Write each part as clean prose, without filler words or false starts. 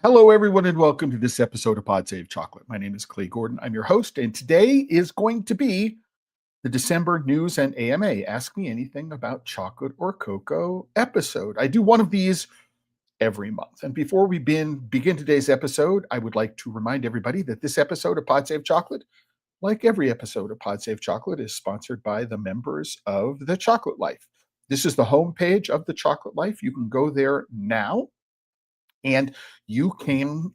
Hello, everyone, and welcome to this episode of Pod Save Chocolate. My name is Clay Gordon. I'm your host, and today is going to be the December News and AMA Ask Me Anything About Chocolate or Cocoa episode. I do one of these every month. And before we begin today's episode, I would like to remind everybody that this episode of Pod Save Chocolate, like every episode of Pod Save Chocolate, is sponsored by the members of the Chocolate Life. This is the homepage of the Chocolate Life. You can go there now. And you can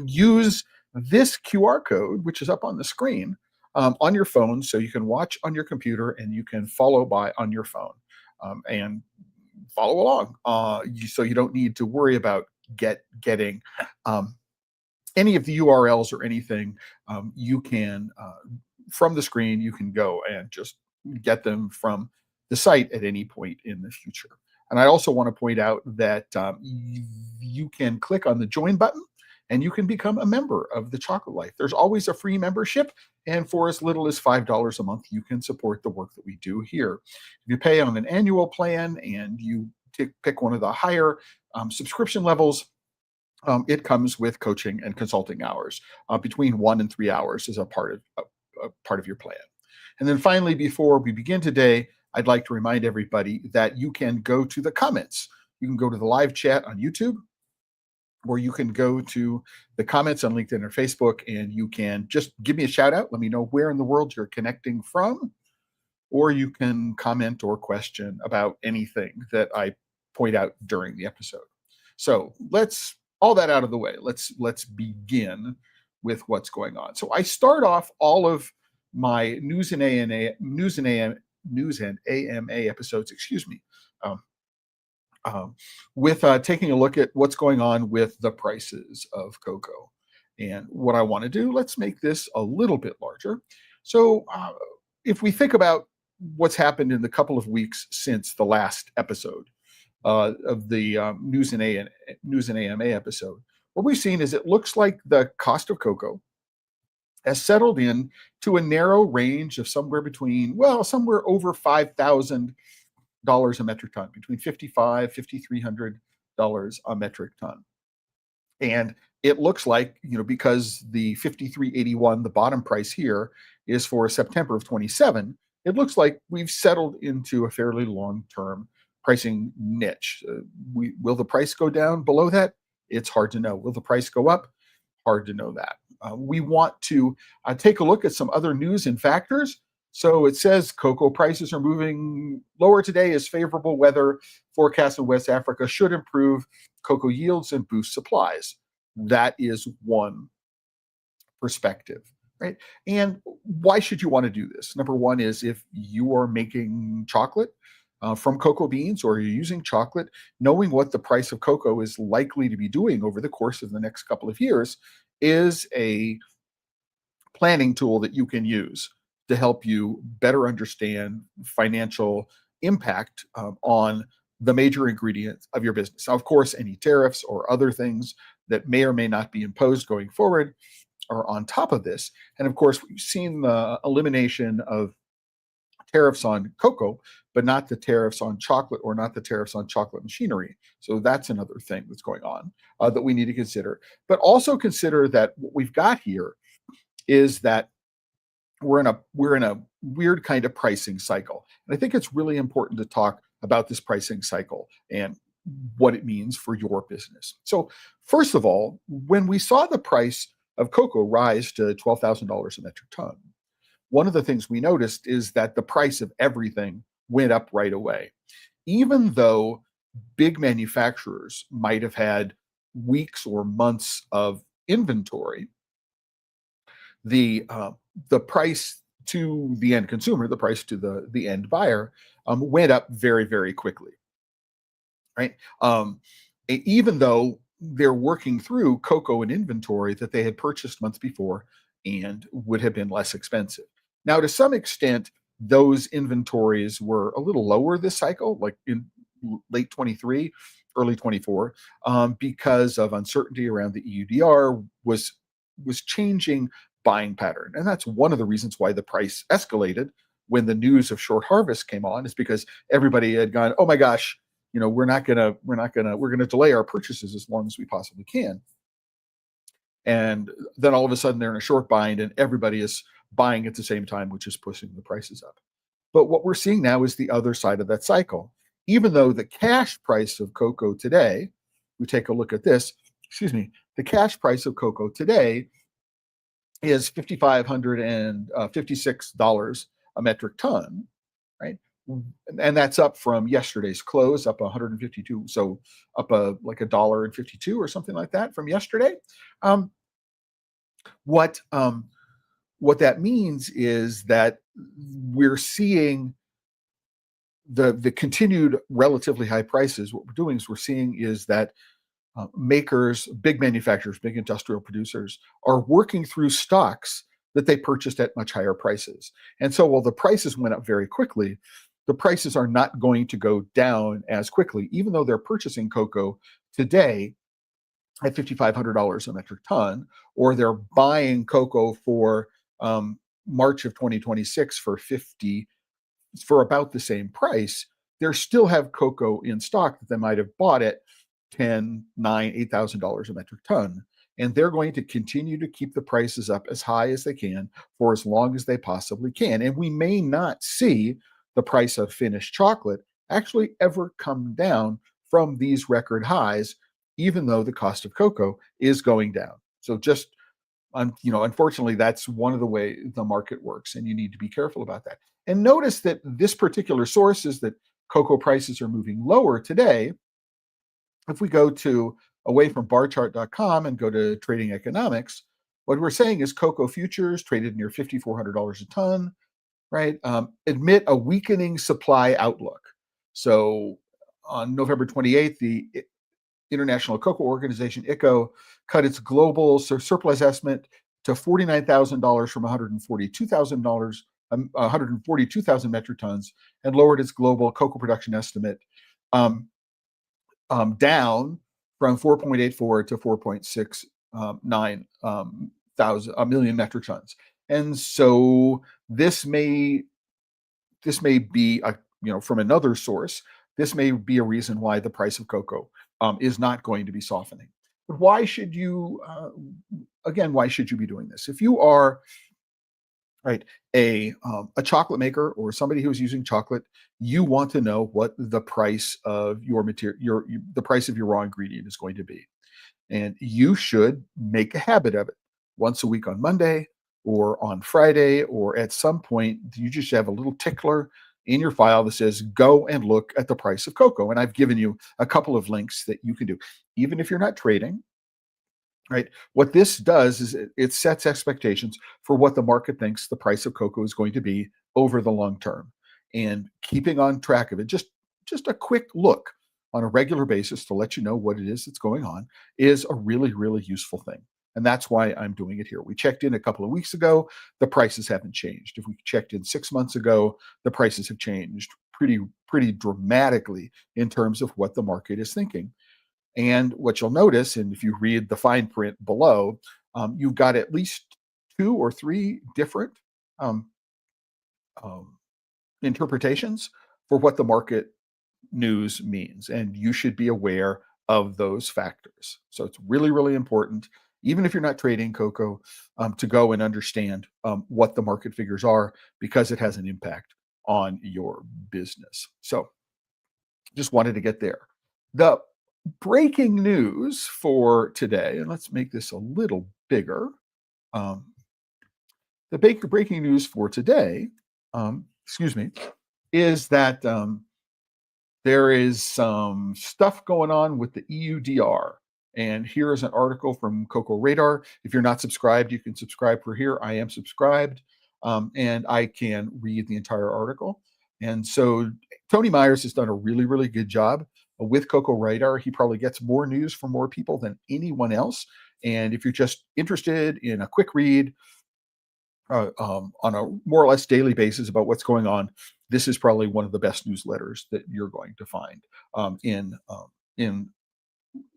use this QR code, which is up on the screen, on your phone, so you can watch on your computer and you can follow on your phone and follow along. So you don't need to worry about getting any of the URLs or anything. You can from the screen, you can go and just get them from the site at any point in the future. And I also want to point out that you can click on the join button and you can become a member of the Chocolate Life. There's always a free membership, and for as little as $5 a month, you can support the work that we do here. If you pay on an annual plan and you pick one of the higher subscription levels, it comes with coaching and consulting hours. Between 1 and 3 hours is a part of your plan. And then finally, before we begin today, I'd like to remind everybody that you can go to the comments. You can go to the live chat on YouTube, or you can go to the comments on LinkedIn or Facebook, and you can just give me a shout out. Let me know where in the world you're connecting from, or you can comment or question about anything that I point out during the episode. So all that out of the way. Let's begin with what's going on. So I start off all of my news and AMA episodes, with taking a look at what's going on with the prices of cocoa. And what I want to do, let's make this a little bit larger. So if we think about what's happened in the couple of weeks since the last episode of the news and AMA episode, what we've seen is it looks like the cost of cocoa has settled in to a narrow range of somewhere over $5,000 a metric ton, between $5,500, $5,300 a metric ton. And it looks like, because the 53.81, the bottom price here, is for September of 27, it looks like we've settled into a fairly long-term pricing niche. Will the price go down below that? It's hard to know. Will the price go up? Hard to know that. We want to take a look at some other news and factors. So it says cocoa prices are moving lower today as favorable weather forecasts in West Africa should improve cocoa yields and boost supplies. That is one perspective, right? And why should you want to do this? Number one is if you are making chocolate from cocoa beans, or you're using chocolate, knowing what the price of cocoa is likely to be doing over the course of the next couple of years is a planning tool that you can use to help you better understand financial impact on the major ingredients of your business. Now, of course, any tariffs or other things that may or may not be imposed going forward are on top of this. And of course, we've seen the elimination of tariffs on cocoa, but not the tariffs on chocolate, or not the tariffs on chocolate machinery. So that's another thing that's going on that we need to consider. But also consider that what we've got here is that we're in a weird kind of pricing cycle. And I think it's really important to talk about this pricing cycle and what it means for your business. So first of all, when we saw the price of cocoa rise to $12,000 a metric ton, one of the things we noticed is that the price of everything went up right away. Even though big manufacturers might have had weeks or months of inventory, the price to the end consumer, the price to the end buyer, went up very, very quickly, right? Even though they're working through cocoa and inventory that they had purchased months before and would have been less expensive. Now, to some extent, those inventories were a little lower this cycle, like in late 23, early 24, because of uncertainty around the EUDR was changing buying pattern. And that's one of the reasons why the price escalated when the news of short harvest came on, is because everybody had gone, oh my gosh, we're gonna delay our purchases as long as we possibly can. And then all of a sudden they're in a short bind and everybody is buying at the same time, which is pushing the prices up. But what we're seeing now is the other side of that cycle. Even though the cash price of cocoa today, we take a look at this, the cash price of cocoa today is $5,556 a metric ton, right? And that's up from yesterday's close, up 152, so up like $1.52 or something like that from yesterday. What that means is that we're seeing the continued relatively high prices. What we're doing is we're seeing is that makers, big manufacturers, big industrial producers are working through stocks that they purchased at much higher prices. And so while the prices went up very quickly, the prices are not going to go down as quickly, even though they're purchasing cocoa today at $5,500 a metric ton, or they're buying cocoa for March of 2026 for about the same price. They still have cocoa in stock that they might have bought at $10,000, $9,000, $8,000 a metric ton. And they're going to continue to keep the prices up as high as they can for as long as they possibly can. And we may not see the price of finished chocolate actually ever come down from these record highs, even though the cost of cocoa is going down. So just, unfortunately, that's one of the way the market works, and you need to be careful about that. And notice that this particular source is that cocoa prices are moving lower today. If we go away from barchart.com and go to Trading Economics, what we're saying is cocoa futures traded near $5,400 a ton, right? Admit a weakening supply outlook. So on November 28th, the International Cocoa Organization, ICO, cut its global surplus estimate to $49,000 from $142,000 metric tons, and lowered its global cocoa production estimate down from 4.84 to 4.69 million metric tons. And so this may be from another source. This may be a reason why the price of cocoa is not going to be softening. But why should you be doing this? If you are a chocolate maker or somebody who's using chocolate, you want to know what the price of your material, the price of your raw ingredient is going to be. And you should make a habit of it. Once a week on Monday or on Friday, or at some point, you just have a little tickler in your file that says, go and look at the price of cocoa. And I've given you a couple of links that you can do. Even if you're not trading, right? What this does is it sets expectations for what the market thinks the price of cocoa is going to be over the long term. And keeping on track of it, just a quick look on a regular basis to let you know what it is that's going on is a really, really useful thing. And that's why I'm doing it here. We checked in a couple of weeks ago, the prices haven't changed. If we checked in 6 months ago, the prices have changed pretty dramatically in terms of what the market is thinking. And what you'll notice, and if you read the fine print below, you've got at least 2 or 3 different interpretations for what the market news means. And you should be aware of those factors. So it's really, really important, even if you're not trading cocoa, to go and understand what the market figures are, because it has an impact on your business. So just wanted to get there. The breaking news for today, and let's make this a little bigger. The breaking news for today, is that there is some stuff going on with the EUDR. And here is an article from Cocoa Radar. If you're not subscribed, you can subscribe for here. I am subscribed, and I can read the entire article. And so Tony Myers has done a really, really good job with Cocoa Radar. He probably gets more news from more people than anyone else. And if you're just interested in a quick read on a more or less daily basis about what's going on, this is probably one of the best newsletters that you're going to find.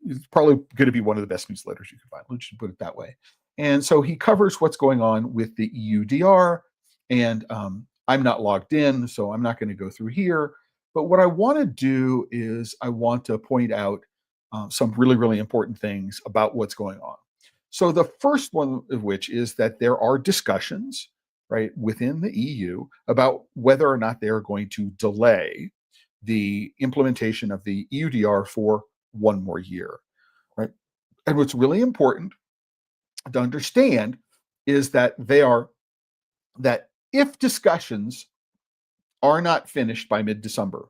It's probably going to be one of the best newsletters you can find. Let's just put it that way. And so he covers what's going on with the EUDR. And I'm not logged in, so I'm not going to go through here. But what I want to do is I want to point out some really, really important things about what's going on. So the first one of which is that there are discussions, right, within the EU about whether or not they are going to delay the implementation of the EUDR for one more year, right? And what's really important to understand is that if discussions are not finished by mid-December,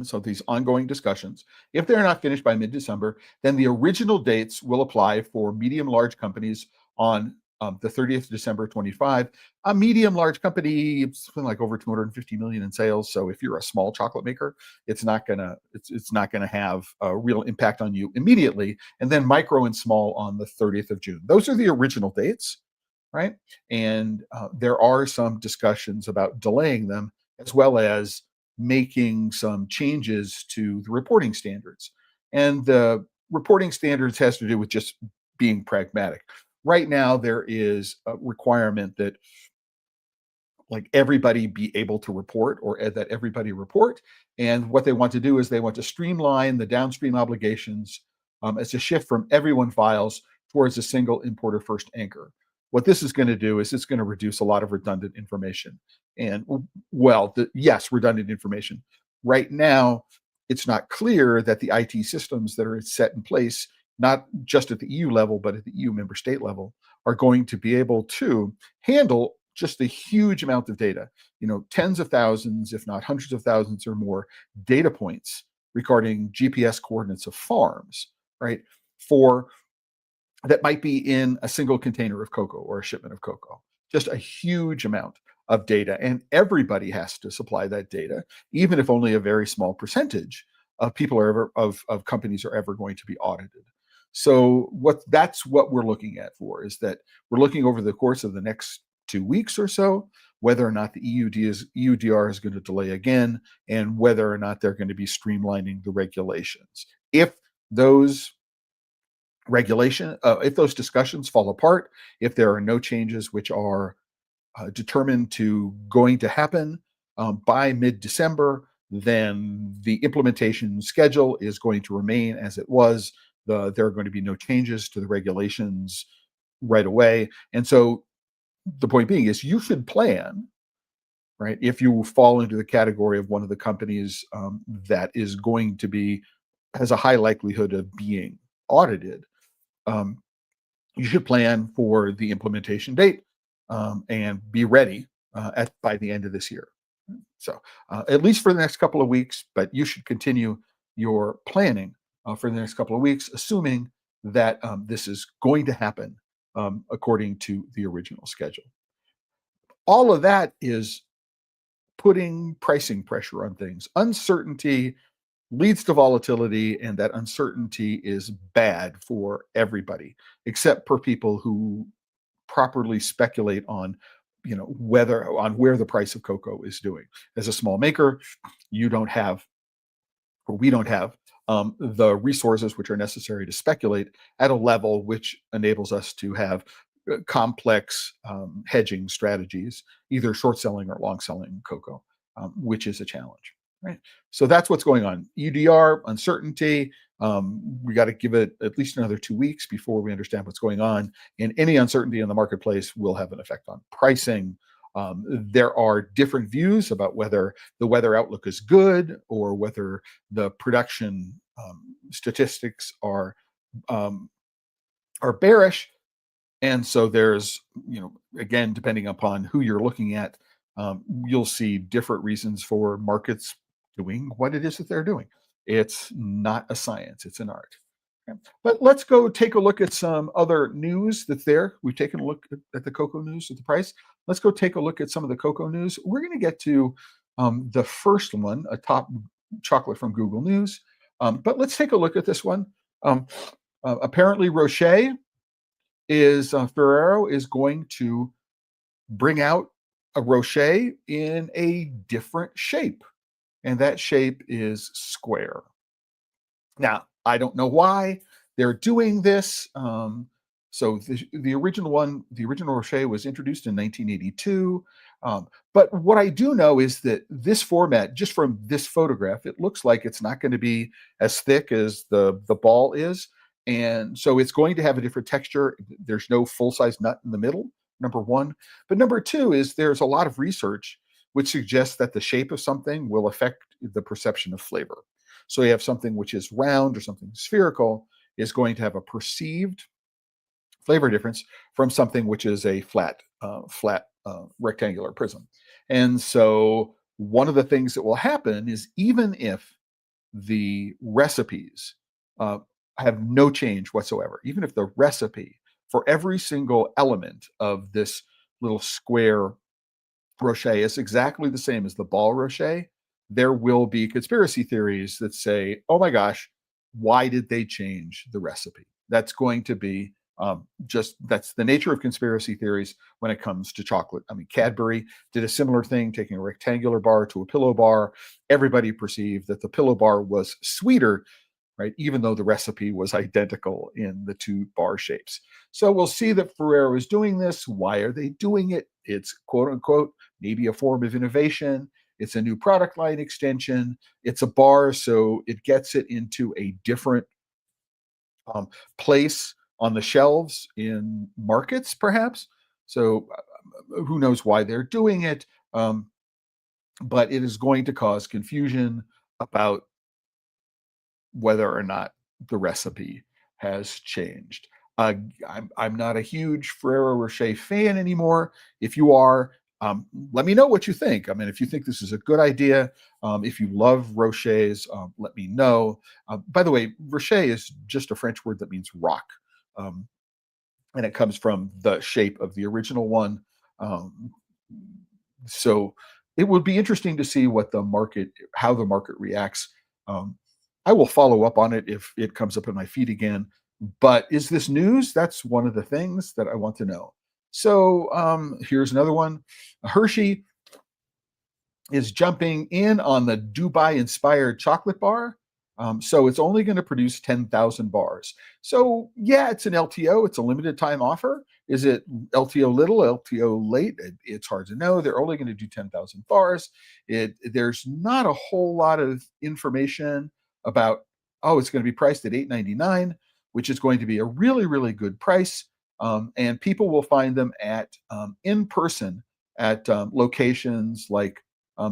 so these ongoing discussions, if they're not finished by mid-December, then the original dates will apply for medium-large companies on the 30th of December 25. A medium-large company, it's something like over 250 million in sales. So if you're a small chocolate maker, it's not gonna have a real impact on you immediately. And then micro and small on the 30th of June. Those are the original dates, right? And there are some discussions about delaying them, as well as making some changes to the reporting standards. And the reporting standards has to do with just being pragmatic. Right now, there is a requirement that like everybody be able to report, or that everybody report. And what they want to do is they want to streamline the downstream obligations as a shift from everyone files towards a single importer first anchor. What this is going to do is it's going to reduce a lot of redundant information. And yes, redundant information. Right now, it's not clear that the IT systems that are set in place, not just at the EU level, but at the EU member state level, are going to be able to handle just a huge amount of data, tens of thousands, if not hundreds of thousands or more data points regarding GPS coordinates of farms, right? That might be in a single container of cocoa or a shipment of cocoa. Just a huge amount of data, and everybody has to supply that data, even if only a very small percentage of companies are ever going to be audited. So that's what we're looking at is that we're looking over the course of the next 2 weeks or so, whether or not the EUDR is going to delay again, and whether or not they're going to be streamlining the regulations. If those if those discussions fall apart, if there are no changes which are determined to going to happen by mid-December, then the implementation schedule is going to remain as it was. There are going to be no changes to the regulations right away. And so the point being is you should plan, right? If you fall into the category of one of the companies that is going to has a high likelihood of being audited, you should plan for the implementation date and be ready by the end of this year. So at least for the next couple of weeks, but you should continue your planning for the next couple of weeks, assuming that this is going to happen according to the original schedule. All of that is putting pricing pressure on things. Uncertainty leads to volatility, and that uncertainty is bad for everybody, except for people who properly speculate on where the price of cocoa is doing. As a small maker, we don't have the resources which are necessary to speculate at a level which enables us to have complex hedging strategies, either short selling or long selling cocoa, which is a challenge. Right. So that's what's going on. EUDR, uncertainty. We got to give it at least another 2 weeks before we understand what's going on. And any uncertainty in the marketplace will have an effect on pricing. There are different views about whether the weather outlook is good or whether the production statistics are bearish. And so there's, again, depending upon who you're looking at, you'll see different reasons for markets doing what it is that they're doing. It's not a science, it's an art. Okay. But let's go take a look at some other news that's there. We've taken a look at the cocoa news, at the price. Let's go take a look at some of the cocoa news. We're going to get to the first one, a top chocolate from Google News. But let's take a look at this one. Apparently, Rocher Ferrero is going to bring out a Rocher in a different shape, and that shape is square. Now, I don't know why they're doing this. So the original Rocher was introduced in 1982. But what I do know is that this format, just from this photograph, it looks like it's not going to be as thick as the ball is. And so it's going to have a different texture. There's no full-size nut in the middle, number one. But number two is there's a lot of research which suggests that the shape of something will affect the perception of flavor. So you have something which is round or something spherical is going to have a perceived flavor difference from something which is a flat rectangular prism. And so one of the things that will happen is even if the recipes have no change whatsoever, even if the recipe for every single element of this little square rocher is exactly the same as the ball rocher, there will be conspiracy theories that say, oh my gosh, why did they change the recipe? That's going to be that's the nature of conspiracy theories when it comes to chocolate. I mean, Cadbury did a similar thing, taking a rectangular bar to a pillow bar. Everybody perceived that the pillow bar was sweeter, right? Even though the recipe was identical in the two bar shapes. So we'll see that Ferrero is doing this. Why are they doing it? It's quote unquote, maybe a form of innovation. It's a new product line extension. It's a bar, so it gets it into a different place on the shelves in markets, perhaps. So who knows why they're doing it? But it is going to cause confusion about whether or not the recipe has changed. I'm not a huge Ferrero Rocher fan anymore. If you are, let me know what you think. I mean, if you think this is a good idea, if you love Rochers, let me know. By the way, Rocher is just a French word that means rock. Um, and it comes from the shape of the original one. Um, so it would be interesting to see how the market reacts. I will follow up on it if it comes up in my feed again. But is this news? That's one of the things that I want to know. So here's another one. Hershey is jumping in on the Dubai-inspired chocolate bar. So it's only going to produce 10,000 bars. So yeah, it's an LTO. It's a limited time offer. Is it LTO little, LTO late? It's hard to know. They're only going to do 10,000 bars. There's not a whole lot of information about, oh, it's going to be priced at $8.99, which is going to be a really, really good price. And people will find them at in person at locations like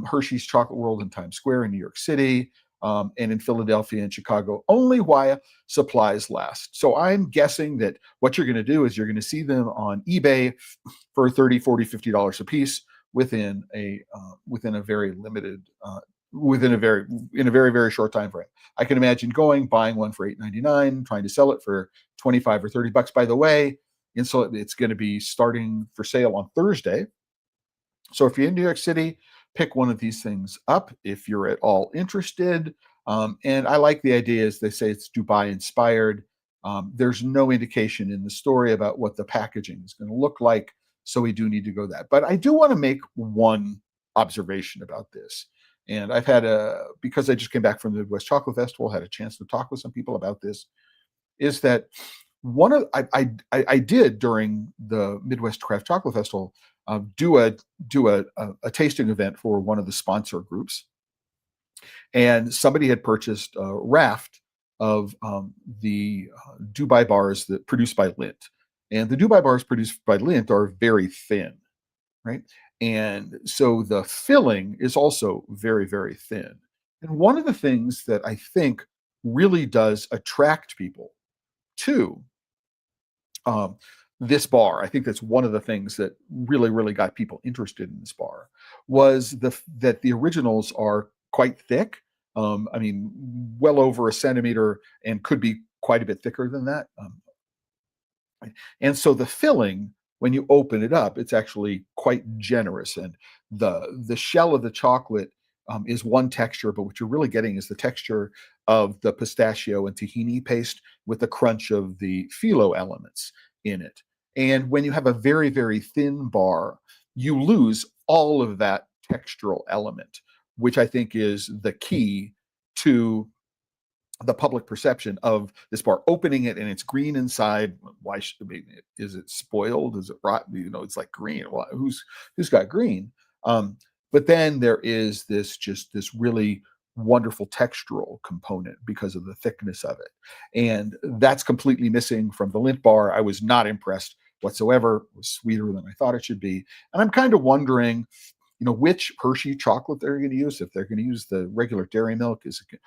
Hershey's Chocolate World in Times Square in New York City, and in Philadelphia and Chicago, only while supplies last. So I'm guessing that what you're going to do is you're going to see them on eBay for $30, $40, $50 a piece within a very limited in a very, very short time frame. I can imagine buying one for $8.99, trying to sell it for 25 or 30 bucks. By the way, it's going to be starting for sale on Thursday. So if you're in New York City, pick one of these things up if you're at all interested. And I like the idea, as they say, it's Dubai inspired. There's no indication in the story about what the packaging is going to look like. So we do need to go that. But I do want to make one observation about this. And because I just came back from the Midwest Chocolate Festival, had a chance to talk with some people about this, is that I did during the Midwest Craft Chocolate Festival do a tasting event for one of the sponsor groups, and somebody had purchased a raft of the Dubai bars that produced by Lindt, and the Dubai bars produced by Lindt are very thin, right? And so the filling is also very, very thin. And one of the things that I think really does attract people to this bar, I think that's one of the things that really, really got people interested in this bar, was that the originals are quite thick. I mean, well over a centimeter, and could be quite a bit thicker than that. And so the filling, when you open it up, it's actually quite generous. And the shell of the chocolate is one texture, but what you're really getting is the texture of the pistachio and tahini paste with the crunch of the phyllo elements in it. And when you have a very, very thin bar, you lose all of that textural element, which I think is the key to the public perception of this bar. Opening it and it's green inside. Why should is it spoiled? Is it rotten? It's like green. Who's got green? But then there is this really wonderful textural component because of the thickness of it. And that's completely missing from the Lindt bar. I was not impressed whatsoever. It was sweeter than I thought it should be. And I'm kind of wondering, which Hershey chocolate they're going to use. If they're going to use the regular dairy milk,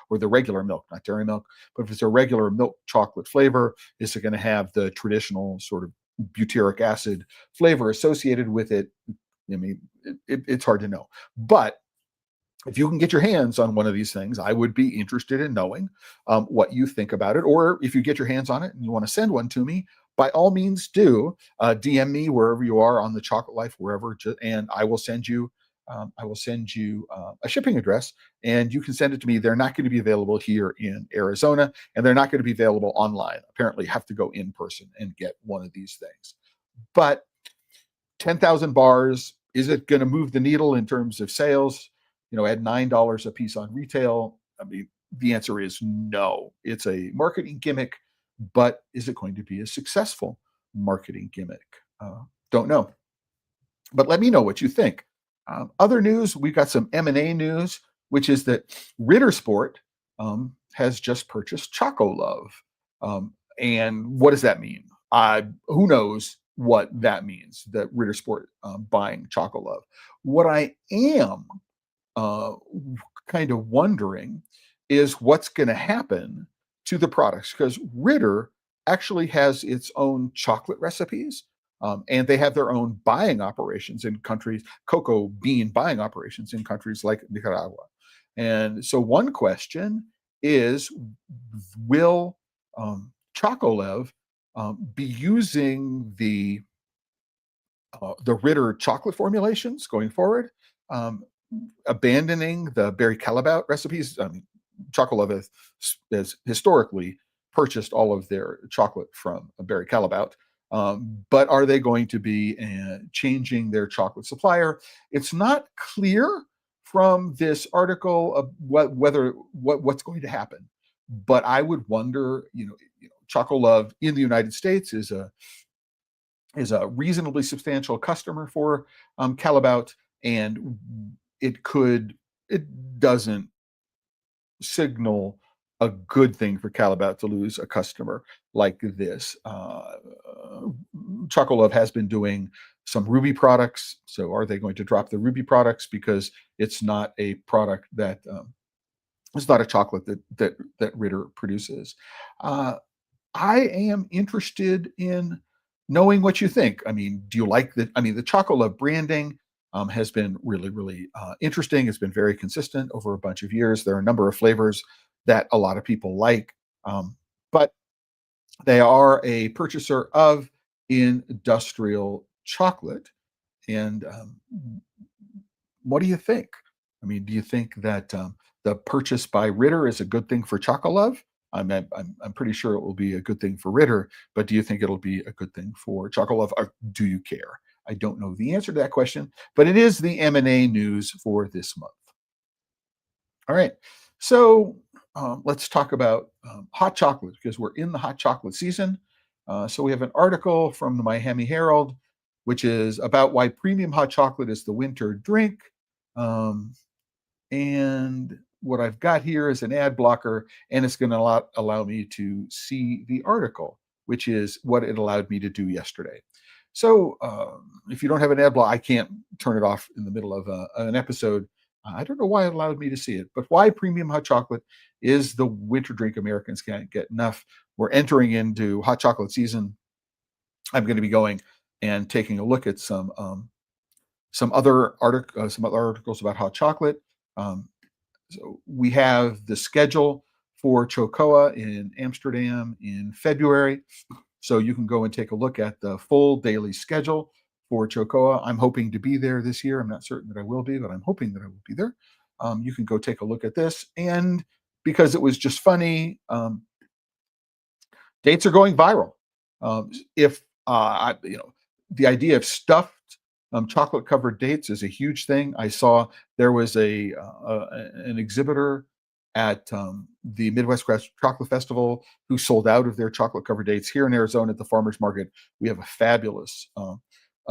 or the regular milk, not dairy milk, but if it's a regular milk chocolate flavor, is it going to have the traditional sort of butyric acid flavor associated with it? I mean, it's hard to know. But if you can get your hands on one of these things, I would be interested in knowing what you think about it. Or if you get your hands on it and you want to send one to me, by all means do. DM me wherever you are on the Chocolate Life, wherever, and I will send you. A shipping address, and you can send it to me. They're not going to be available here in Arizona, and they're not going to be available online. Apparently, you have to go in person and get one of these things. But 10,000 bars, is it going to move the needle in terms of sales? At $9 a piece on retail, I mean, the answer is no. It's a marketing gimmick, but is it going to be a successful marketing gimmick? Don't know. But let me know what you think. Other news, we've got some M&A news, which is that Ritter Sport has just purchased ChocoLove. And what does that mean? Who knows what that means, that Ritter Sport buying ChocoLove. What I am kind of wondering is what's going to happen to the products, because Ritter actually has its own chocolate recipes. And they have their own buying operations in countries, cocoa bean buying operations in countries like Nicaragua. And so one question is, will ChocoLove be using the Ritter chocolate formulations going forward, abandoning the berry calabaut recipes? I mean, ChocoLove has historically purchased all of their chocolate from berry calabaut. But are they going to be changing their chocolate supplier? It's not clear from this article of what's going to happen. But I would wonder, ChocoLove in the United States is a reasonably substantial customer for Calabaut, and it doesn't signal a good thing for Calabaut to lose a customer like this. ChocoLove has been doing some Ruby products. So are they going to drop the Ruby products because it's not a product that it's not a chocolate that Ritter produces? I am interested in knowing what you think. I mean, do you like the ChocoLove branding has been really, really interesting. It's been very consistent over a bunch of years. There are a number of flavors that a lot of people like, but they are a purchaser of industrial chocolate. And what do you think? I mean, do you think that the purchase by Ritter is a good thing for ChocoLove? I'm pretty sure it will be a good thing for Ritter, but do you think it'll be a good thing for ChocoLove, or do you care? I don't know the answer to that question, but it is the M&A news for this month. All right, so let's talk about hot chocolate, because we're in the hot chocolate season. So we have an article from the Miami Herald, which is about why premium hot chocolate is the winter drink. And what I've got here is an ad blocker, and it's going to allow me to see the article, which is what it allowed me to do yesterday. So if you don't have an ad block, I can't turn it off in the middle of an episode. I don't know why it allowed me to see it, but why premium hot chocolate is the winter drink Americans can't get enough. We're entering into hot chocolate season. I'm going to be going and taking a look at some other articles about hot chocolate. So we have the schedule for CHOCOA in Amsterdam in February. So you can go and take a look at the full daily schedule for CHOCOA. I'm hoping to be there this year. I'm not certain that I will be, but I'm hoping that I will be there. You can go take a look at this. And because it was just funny, dates are going viral. The idea of stuffed chocolate covered dates is a huge thing. I saw there was an exhibitor at the Midwest Chocolate Festival who sold out of their chocolate covered dates. Here in Arizona at the farmers market, we have a fabulous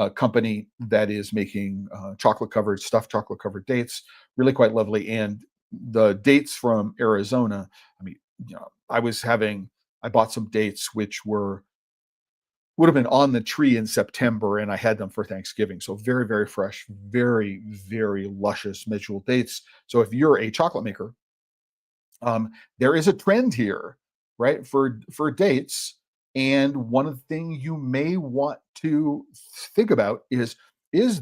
company that is making stuffed chocolate covered dates, really quite lovely. And the dates from Arizona, I mean, I bought some dates which would have been on the tree in September, and I had them for Thanksgiving. So very, very fresh, very, very luscious medjool dates. So if you're a chocolate maker, there is a trend here, right, for dates. And one of the things you may want to think about is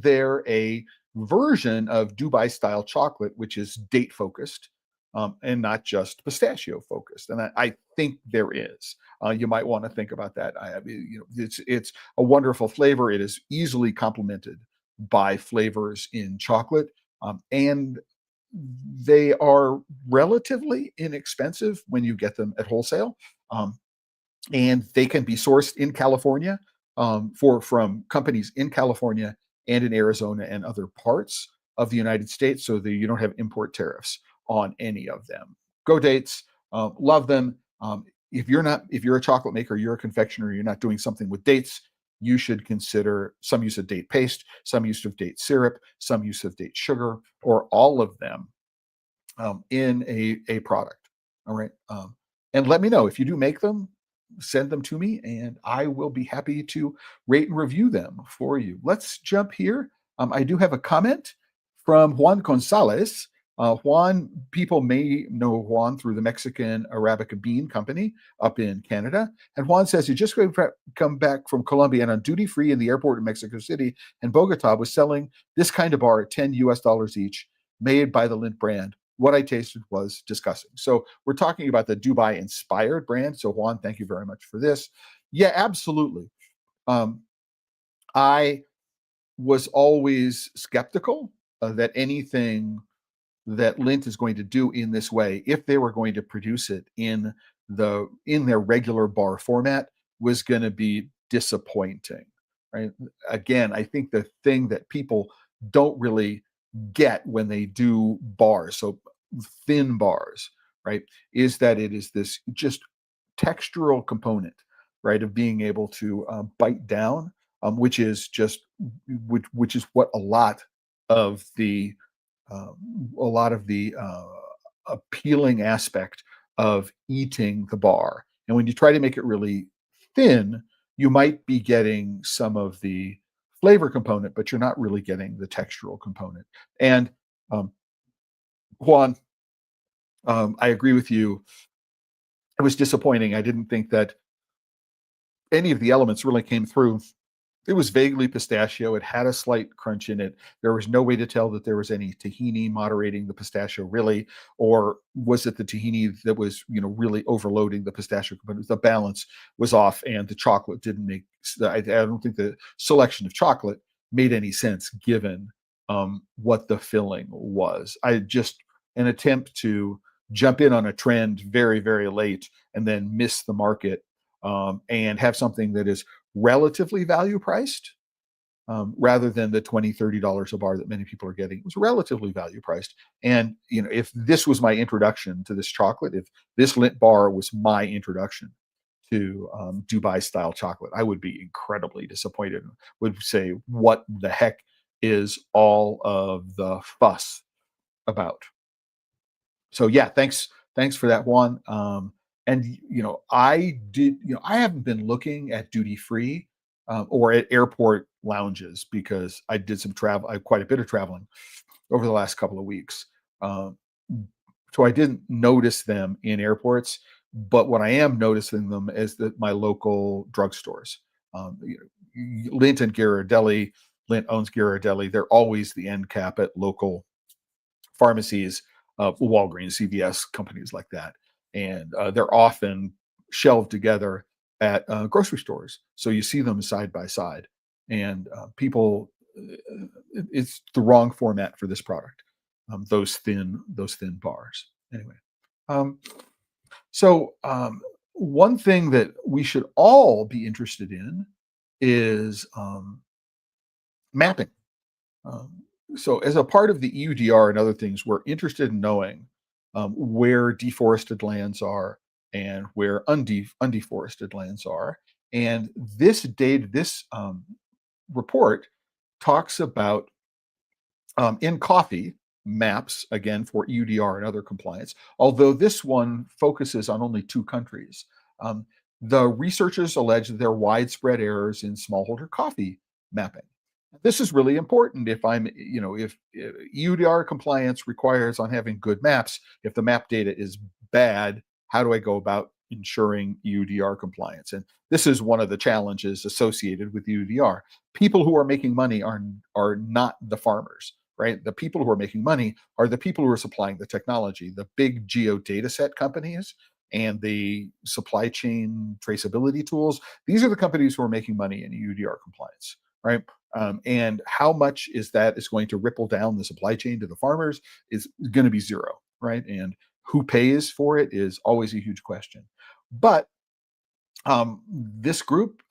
there a version of Dubai style chocolate which is date focused, and not just pistachio focused? And I think there is. You might want to think about that. I mean, it's a wonderful flavor. It is easily complemented by flavors in chocolate, and they are relatively inexpensive when you get them at wholesale, and they can be sourced in California, from companies in California and in Arizona and other parts of the United States, so that you don't have import tariffs on any of them. Go dates, love them. If you're a chocolate maker, you're a confectioner, you're not doing something with dates, you should consider some use of date paste, some use of date syrup, some use of date sugar, or all of them in a product. All right. And let me know if you do make them, send them to me, and I will be happy to rate and review them for you. Let's jump here. I do have a comment from Juan Gonzalez. Juan, people may know Juan through the Mexican Arabica Bean Company up in Canada. And Juan says he just come back from Colombia, and on duty free in the airport in Mexico City and Bogota was selling this kind of bar at $10 each, made by the Lindt brand. What I tasted was disgusting. So we're talking about the Dubai inspired brand. So Juan, thank you very much for this. Yeah, absolutely. I was always skeptical that anything that Lindt is going to do in this way, if they were going to produce it in their regular bar format, was going to be disappointing. Right? Again, I think the thing that people don't really get when they do bars, so thin bars, right, is that it is this just textural component, right, of being able to bite down, which is what a lot of the appealing aspect of eating the bar. And when you try to make it really thin, you might be getting some of the flavor component, but you're not really getting the textural component. And Juan, I agree with you. It was disappointing. I didn't think that any of the elements really came through. It was vaguely pistachio. It had a slight crunch in it. There was no way to tell that there was any tahini moderating the pistachio, really, or was it the tahini that was, really overloading the pistachio? But the balance was off, and the chocolate didn't make. I don't think the selection of chocolate made any sense given what the filling was. An attempt to jump in on a trend very, very late and then miss the market, and have something that is relatively value priced, rather than the $20-30 a bar that many people are getting. It was relatively value priced. And if this was my introduction to this chocolate, if this Lindt bar was my introduction to Dubai style chocolate, I would be incredibly disappointed. Would say, what the heck is all of the fuss about? So yeah, thanks for that one. And I haven't been looking at duty free or at airport lounges, because I did quite a bit of traveling over the last couple of weeks. So I didn't notice them in airports, but what I am noticing them is my local drugstores. Lindt and Ghirardelli. Lindt owns Ghirardelli. They're always the end cap at local pharmacies, Walgreens, CVS, companies like that. And they're often shelved together at grocery stores. So you see them side by side. And it's the wrong format for this product. Those thin bars. Anyway, so one thing that we should all be interested in is mapping. So as a part of the EUDR and other things, we're interested in knowing where deforested lands are and where undeforested lands are. And this report talks about in coffee maps, again, for EUDR and other compliance, although this one focuses on only 2 countries. The researchers allege that there are widespread errors in smallholder coffee mapping. This is really important if if EUDR compliance requires on having good maps. If the map data is bad, how do I go about ensuring EUDR compliance? And this is one of the challenges associated with EUDR. People who are making money are not the farmers, right? The people who are making money are the people who are supplying the technology, the big geodataset companies and the supply chain traceability tools. These are the companies who are making money in EUDR compliance, right? And how much is going to ripple down the supply chain to the farmers is going to be zero, right? And who pays for it is always a huge question. But this group,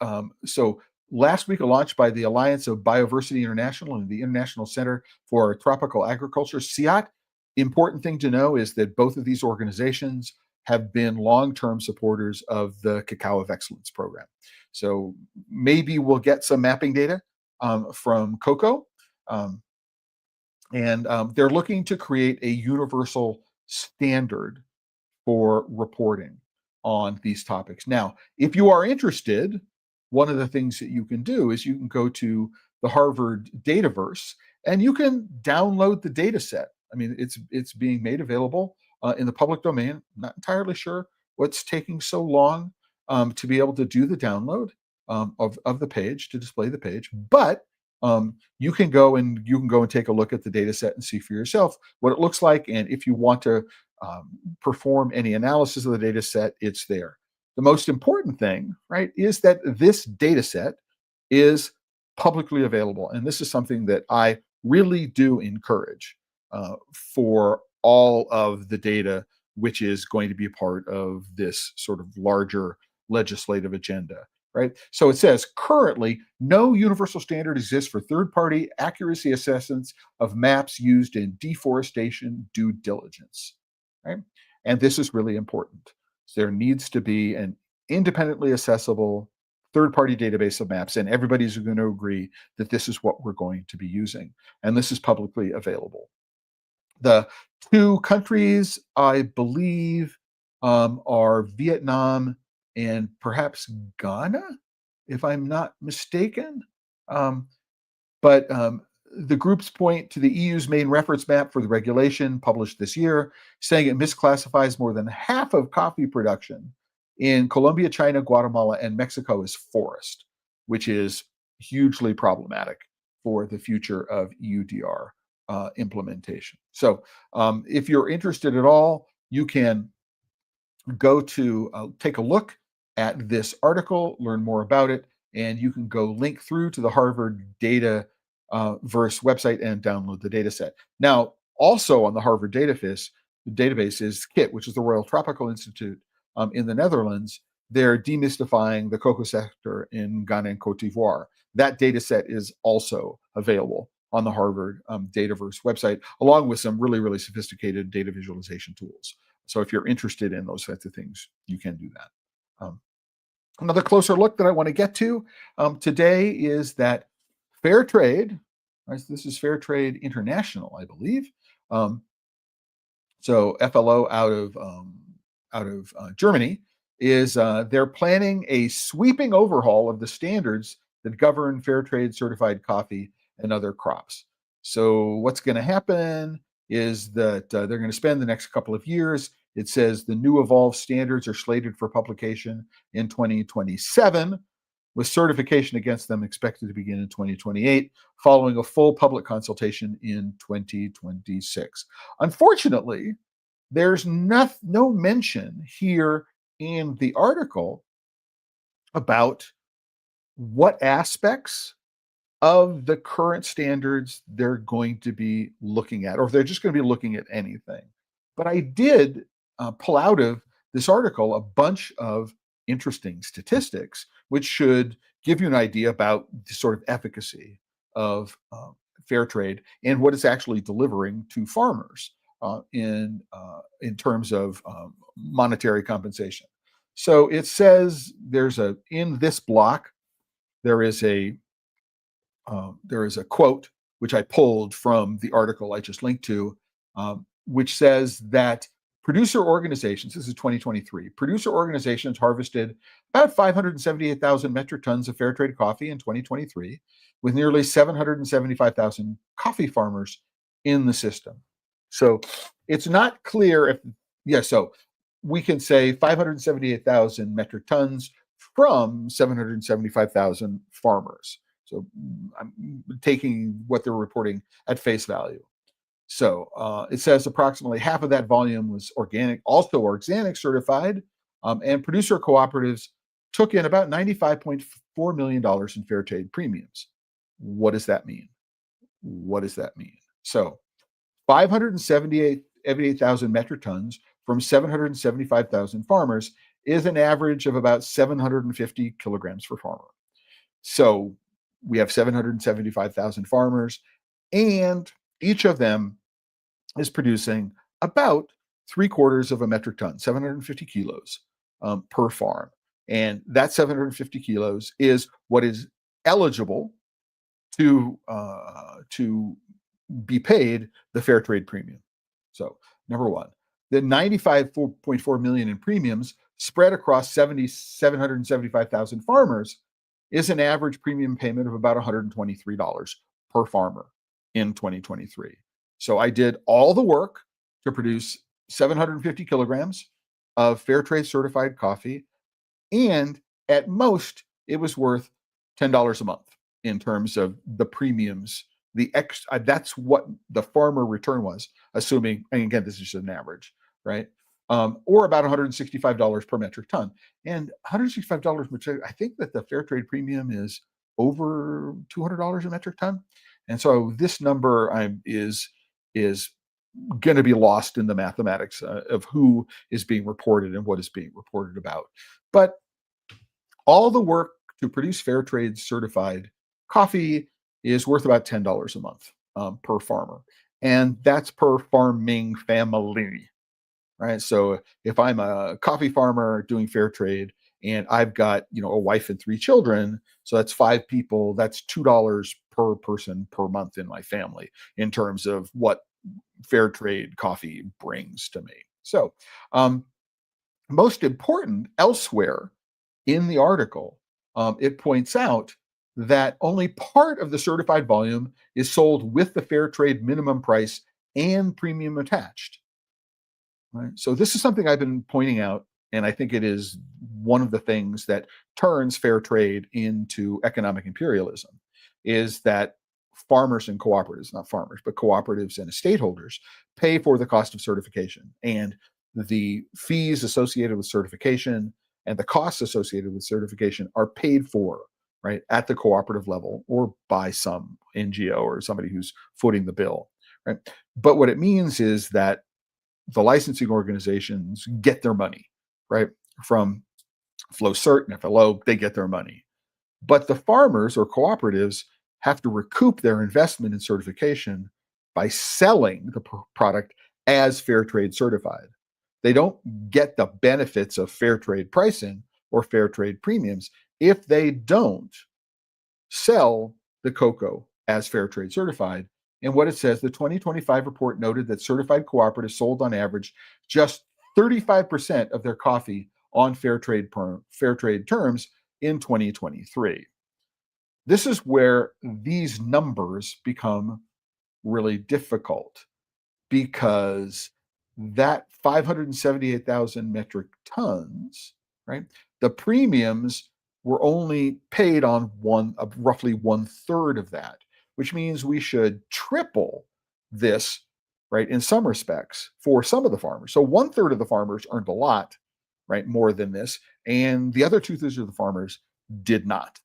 so last week, launched by the Alliance of Bioversity International and the International Center for Tropical Agriculture, CIAT. Important thing to know is that both of these organizations have been long-term supporters of the Cacao of Excellence program. So maybe we'll get some mapping data from cocoa. And they're looking to create a universal standard for reporting on these topics. Now, if you are interested, one of the things that you can do is you can go to the Harvard Dataverse and you can download the data set. I mean, it's being made available in the public domain. I'm not entirely sure what's taking so long to be able to do the download of the page, to display the page, but you can go and take a look at the data set and see for yourself what it looks like. And if you want to perform any analysis of the data set, it's there. The most important thing, right, is that this data set is publicly available. And this is something that I really do encourage for all of the data, which is going to be a part of this sort of larger legislative agenda. Right? So it says, currently, no universal standard exists for third-party accuracy assessments of maps used in deforestation due diligence. Right? And this is really important. So there needs to be an independently accessible third-party database of maps, and everybody's going to agree that this is what we're going to be using. And this is publicly available. The 2 countries, I believe, are Vietnam and perhaps Ghana, if I'm not mistaken. But the groups point to the EU's main reference map for the regulation published this year, saying it misclassifies more than half of coffee production in Colombia, China, Guatemala, and Mexico as forest, which is hugely problematic for the future of EUDR implementation. So if you're interested at all, you can go to take a look at this article, learn more about it, and you can go link through to the Harvard Data Verse website and download the data set. Now, also on the Harvard database is KIT, which is the Royal Tropical Institute in the Netherlands. They're demystifying the cocoa sector in Ghana and Cote d'Ivoire. That data set is also available on the Harvard Dataverse website, along with some really, really sophisticated data visualization tools. So if you're interested in those types of things, you can do that. Another closer look that I want to get to today is that fair trade, right, this is Fair Trade International, I believe. So FLO out of Germany is they're planning a sweeping overhaul of the standards that govern fair trade certified coffee and other crops. So what's going to happen is that they're going to spend the next couple of years. It says the new evolved standards are slated for publication in 2027, with certification against them expected to begin in 2028, following a full public consultation in 2026. Unfortunately, there's no mention here in the article about what aspects of the current standards they're going to be looking at, or if they're just going to be looking at anything. But I did pull out of this article a bunch of interesting statistics, which should give you an idea about the sort of efficacy of fair trade and what it's actually delivering to farmers in terms of monetary compensation. So it says in this block, there is a there is a quote which I pulled from the article I just linked to, which says that producer organizations, this is 2023, producer organizations harvested about 578,000 metric tons of fair trade coffee in 2023, with nearly 775,000 coffee farmers in the system. So it's not clear if, so we can say 578,000 metric tons from 775,000 farmers. So I'm taking what they're reporting at face value. So it says approximately half of that volume was organic, also organic certified, and producer cooperatives took in about $95.4 million in fair trade premiums. What does that mean? What does that mean? So 578,000 metric tons from 775,000 farmers is an average of about 750 kilograms per farmer. So we have 775,000 farmers, and each of them is producing about 3/4 of a metric ton, 750 kilos per farm. And that 750 kilos is what is eligible to be paid the fair trade premium. So number one, the 95.4 million in premiums spread across 775,000 farmers is an average premium payment of about $123 per farmer in 2023. So I did all the work to produce 750 kilograms of fair trade certified coffee, and at most it was worth $10 a month in terms of the premiums. That's what the farmer return was, assuming, and again, this is just an average, right? Or about $165 per metric ton. And $165, which I think that the fair trade premium is over $200 a metric ton. And so this number is going to be lost in the mathematics of who is being reported and what is being reported about. But all the work to produce fair trade certified coffee is worth about $10 a month per farmer. And that's per farming family, right? So if I'm a coffee farmer doing fair trade and I've got, a wife and 3 children, so that's 5 people, that's $2 per person per month in my family in terms of what fair trade coffee brings to me. So most important, elsewhere in the article, it points out that only part of the certified volume is sold with the fair trade minimum price and premium attached. Right? So this is something I've been pointing out, and I think it is one of the things that turns fair trade into economic imperialism, is that farmers and cooperatives, not farmers, but cooperatives and estate holders pay for the cost of certification, and the fees associated with certification and the costs associated with certification are paid for, right, at the cooperative level or by some NGO or somebody who's footing the bill, right? But what it means is that the licensing organizations get their money, right, from FlowCert and FLO, they get their money. But the farmers or cooperatives have to recoup their investment in certification by selling the product as fair trade certified. They don't get the benefits of fair trade pricing or fair trade premiums if they don't sell the cocoa as fair trade certified. And what it says, the 2025 report noted that certified cooperatives sold on average just 35% of their coffee on fair trade terms in 2023. This is where these numbers become really difficult, because that 578,000 metric tons, right? The premiums were only paid on roughly 1/3 of that, which means we should triple this, right? In some respects, for some of the farmers. So 1/3 of the farmers earned a lot, right? More than this, and the other 2/3 of the farmers did not.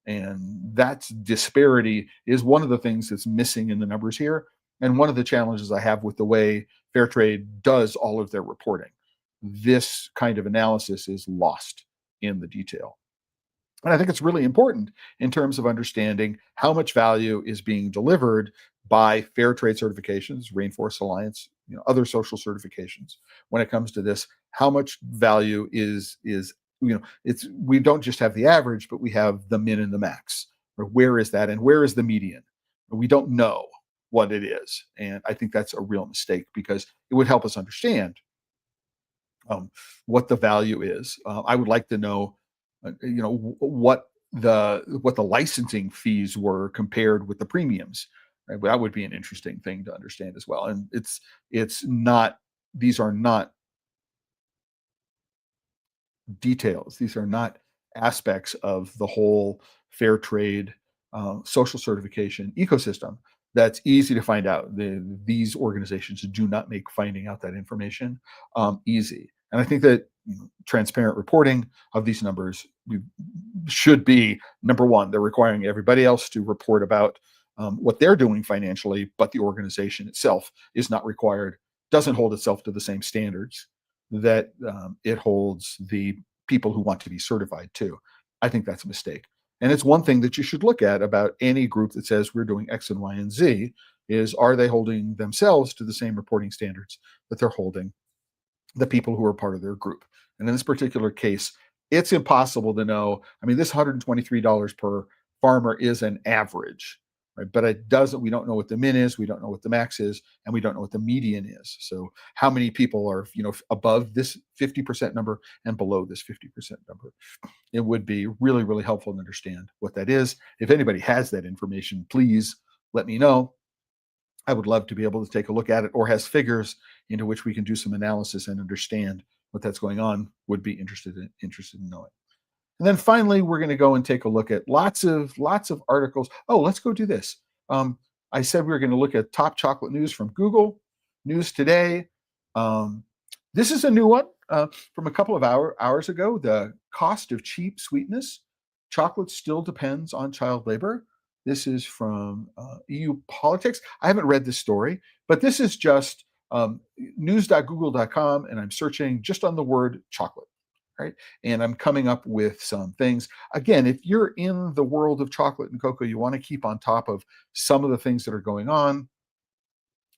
And that disparity is one of the things that's missing in the numbers here, and one of the challenges I have with the way fair trade does all of their reporting. This kind of analysis is lost in the detail. And I think it's really important in terms of understanding how much value is being delivered by fair trade certifications, Rainforest Alliance, other social certifications. When it comes to this, how much value is we don't just have the average, but we have the min and the max Or where is that? And where is the median? We don't know what it is. And I think that's a real mistake because it would help us understand um, what the value is. I would like to know, what the licensing fees were compared with the premiums. Right? That would be an interesting thing to understand as well. And it's not; these are not details. These are not aspects of the whole fair trade social certification ecosystem that's easy to find out. These organizations do not make finding out that information easy. And I think that transparent reporting of these numbers should be number one. They're requiring everybody else to report about what they're doing financially, but the organization itself is not required, doesn't hold itself to the same standards that it holds the people who want to be certified to. I think that's a mistake. And it's one thing that you should look at about any group that says we're doing X and Y and Z is, are they holding themselves to the same reporting standards that they're holding the people who are part of their group? And in this particular case, it's impossible to know. I mean, this $123 per farmer is an average, right? But it doesn't, we don't know what the min is, we don't know what the max is, and we don't know what the median is. So how many people are, above this 50% number and below this 50% number? It would be really, really helpful to understand what that is. If anybody has that information, please let me know. I would love to be able to take a look at it, or has figures into which we can do some analysis and understand what that's going on. Would be interested in knowing. And then finally, we're going to go and take a look at lots of articles. Oh, let's go do this. I said we were going to look at top chocolate news from Google News Today. This is a new one from a couple of hours ago. The cost of cheap sweetness. Chocolate still depends on child labor. This is from EU Politics. I haven't read this story, but this is just news.google.com, and I'm searching just on the word chocolate, right? And I'm coming up with some things. Again, if you're in the world of chocolate and cocoa, you want to keep on top of some of the things that are going on.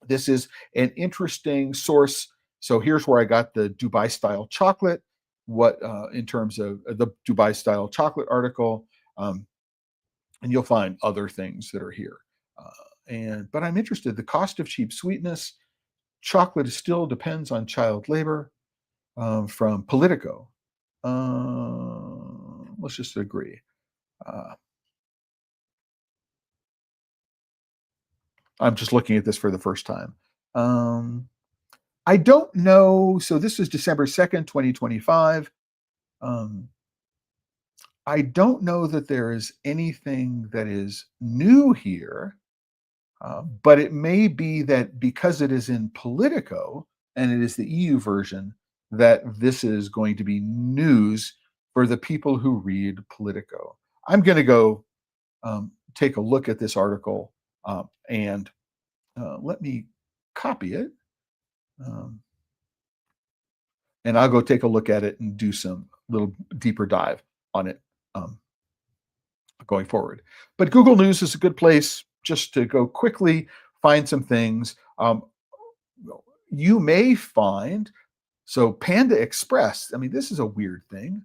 This is an interesting source. So here's where I got the Dubai style chocolate. What in terms of the Dubai style chocolate article. And you'll find other things that are here. But I'm interested. The cost of cheap sweetness. Chocolate still depends on child labor. From Politico. Let's just agree. I'm just looking at this for the first time. I don't know. So this is December 2nd, 2025. I don't know that there is anything that is new here, but it may be that because it is in Politico and it is the EU version, that this is going to be news for the people who read Politico. I'm going to go take a look at this article and let me copy it. And I'll go take a look at it and do some little deeper dive on it going forward. But Google News is a good place just to go quickly find some things. You may find, so Panda Express, I mean, this is a weird thing,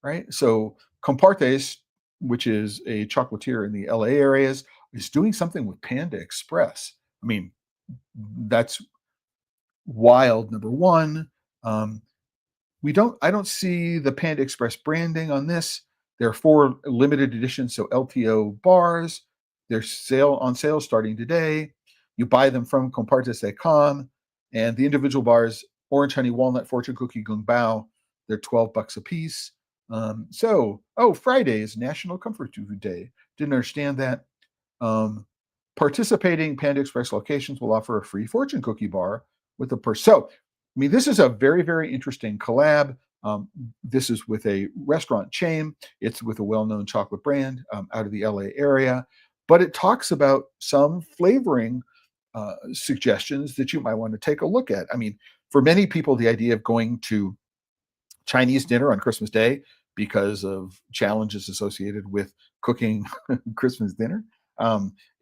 right? So Compartes, which is a chocolatier in the LA areas, is doing something with Panda Express. I mean, that's wild, number one. I don't see the Panda Express branding on this. There are 4 limited editions, so LTO bars. They're on sale starting today. You buy them from compartes.com, and the individual bars, orange honey, walnut, fortune cookie, gung bao, they're $12 a piece. Friday is National Comfort Food Day. Didn't understand that. Participating Panda Express locations will offer a free fortune cookie bar with a purse. So, I mean, this is a very, very interesting collab. This is with a restaurant chain. It's with a well-known chocolate brand out of the LA area, but it talks about some flavoring suggestions that you might want to take a look at. I mean, for many people, the idea of going to Chinese dinner on Christmas Day because of challenges associated with cooking Christmas dinner